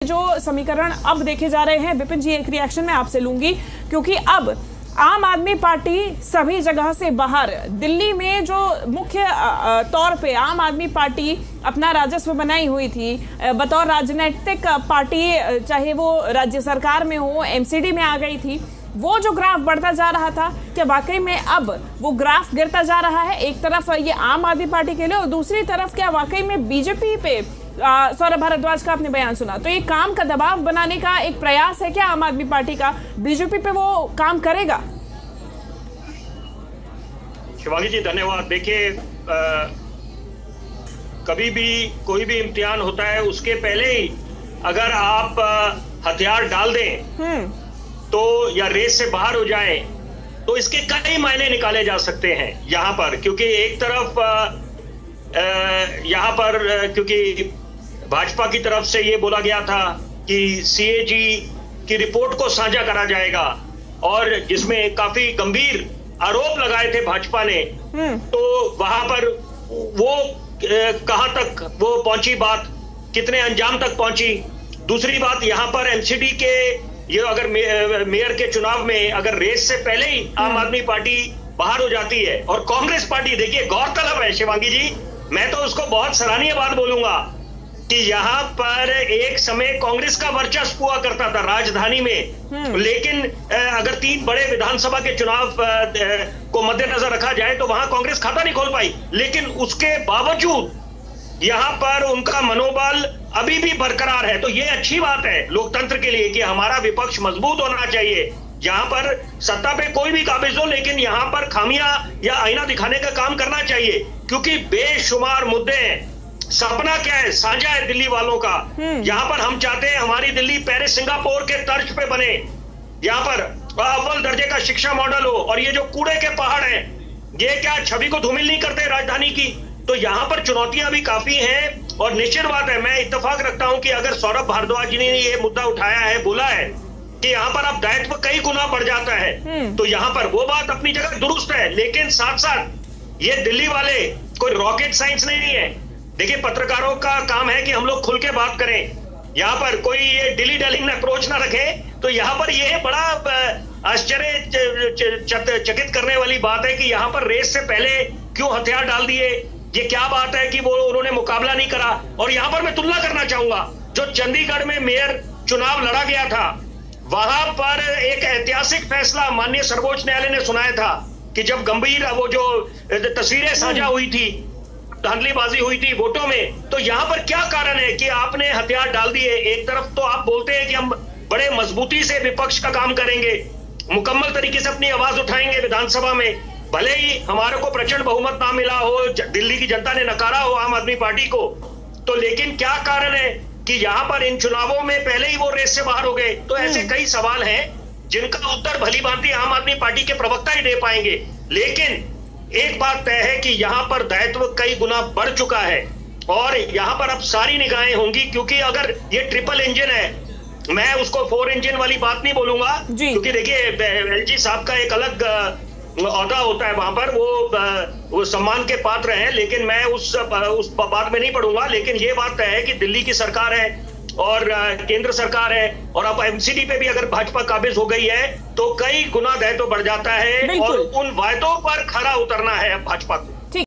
जो समीकरण अब देखे जा रहे हैं, विपिन जी एक रिएक्शन मैं आपसे लूंगी, क्योंकि अब आम आदमी पार्टी सभी जगह से बाहर, दिल्ली में जो मुख्य तौर पे आम आदमी पार्टी अपना राजस्व बनाई हुई थी बतौर राजनीतिक पार्टी, चाहे वो राज्य सरकार में हो, एमसीडी में आ गई थी, वो जो ग्राफ बढ़ता जा रहा था, क्या वाकई में अब वो ग्राफ गिरता जा रहा है? एक तरफ ये आम आदमी पार्टी के लिए और दूसरी तरफ क्या वाकई में बीजेपी पे सौरभ भारद्वाज का आपने बयान सुना, तो ये काम का दबाव बनाने का एक प्रयास है क्या आम आदमी पार्टी का? बीजेपी पे वो काम करेगा? शिवांगी जी धन्यवाद। देखिए, कभी भी कोई भी इम्तिहान होता है, उसके पहले ही अगर आप हथियार डाल दें तो या रेस से बाहर हो जाए तो इसके कई मायने निकाले जा सकते हैं यहाँ पर। क्योंकि एक तरफ यहाँ पर क्योंकि भाजपा की तरफ से ये बोला गया था कि सीएजी की रिपोर्ट को साझा करा जाएगा, और जिसमें काफी गंभीर आरोप लगाए थे भाजपा ने, तो वहां पर वो कहां तक वो पहुंची बात, कितने अंजाम तक पहुंची। दूसरी बात, यहाँ पर एमसीडी के ये अगर मेयर के चुनाव में अगर रेस से पहले ही आम आदमी पार्टी बाहर हो जाती है और कांग्रेस पार्टी, देखिए गौरतलब है शिवांगी जी, मैं तो उसको बहुत सराहनीय बात बोलूंगा कि यहाँ पर एक समय कांग्रेस का वर्चस्व हुआ करता था राजधानी में, लेकिन अगर 3 बड़े विधानसभा के चुनाव को मद्देनजर रखा जाए तो वहां कांग्रेस खाता नहीं खोल पाई। लेकिन उसके बावजूद यहाँ पर उनका मनोबल अभी भी बरकरार है। तो ये अच्छी बात है लोकतंत्र के लिए कि हमारा विपक्ष मजबूत होना चाहिए। यहाँ पर सत्ता पे कोई भी काबिज हो, लेकिन यहाँ पर खामियां या आईना दिखाने का काम करना चाहिए, क्योंकि बेशुमार मुद्दे हैं। सपना क्या है, साझा है दिल्ली वालों का। यहाँ पर हम चाहते हैं हमारी दिल्ली पेरिस सिंगापुर के तर्ज पे बने, यहाँ पर अव्वल दर्जे का शिक्षा मॉडल हो, और ये जो कूड़े के पहाड़ हैं ये क्या छवि को धूमिल नहीं करते राजधानी की? तो यहाँ पर चुनौतियां भी काफी हैं। और निश्चित बात है, मैं इत्तेफाक रखता हूं कि अगर सौरभ भारद्वाज जी ने ये मुद्दा उठाया है, बोला है कि यहाँ पर अब दायित्व कई गुना बढ़ जाता है, तो यहाँ पर वो बात अपनी जगह दुरुस्त है। लेकिन साथ साथ ये दिल्ली वाले कोई रॉकेट साइंस नहीं है। देखिए, पत्रकारों का काम है कि हम लोग खुल के बात करें, यहाँ पर कोई ये डिली डलिंग अप्रोच ना रखे। तो यहाँ पर ये बड़ा आश्चर्यचकित करने वाली बात है कि यहाँ पर रेस से पहले क्यों हथियार डाल दिए। ये क्या बात है कि वो उन्होंने मुकाबला नहीं करा। और यहाँ पर मैं तुलना करना चाहूंगा, जो चंडीगढ़ में मेयर चुनाव लड़ा गया था, वहां पर एक ऐतिहासिक फैसला माननीय सर्वोच्च न्यायालय ने सुनाया था कि जब गंभीर वो जो तस्वीरें साझा हुई थी, धांधलीबाजी हुई थी वोटों में, तो यहाँ पर क्या कारण है कि आपने हथियार डाल दिए। एक तरफ तो आप बोलते हैं कि हम बड़े मजबूती से विपक्ष का काम करेंगे, मुकम्मल तरीके से अपनी आवाज उठाएंगे विधानसभा में, भले ही हमारे को प्रचंड बहुमत ना मिला हो, दिल्ली की जनता ने नकारा हो आम आदमी पार्टी को, तो लेकिन क्या कारण है कि यहाँ पर इन चुनावों में पहले ही वो रेस से बाहर हो गए। तो ऐसे कई सवाल हैं जिनका उत्तर भली भांति आम आदमी पार्टी के प्रवक्ता ही दे पाएंगे। लेकिन एक बात तय है कि यहाँ पर दायित्व कई गुना बढ़ चुका है, और यहाँ पर अब सारी निगाहें होंगी, क्योंकि अगर ये ट्रिपल इंजन है, मैं उसको 4 इंजन वाली बात नहीं बोलूंगा, क्योंकि देखिए एलजी साहब का एक अलग औहदा होता है वहां पर, वो सम्मान के पात्र हैं, लेकिन मैं उस बात में नहीं पढ़ूंगा। लेकिन ये बात है कि दिल्ली की सरकार है और केंद्र सरकार है, और अब एमसीडी पे भी अगर भाजपा काबिज हो गई है तो कई गुना दायित्व बढ़ जाता है, और उन वायदों पर खरा उतरना है अब भाजपा को।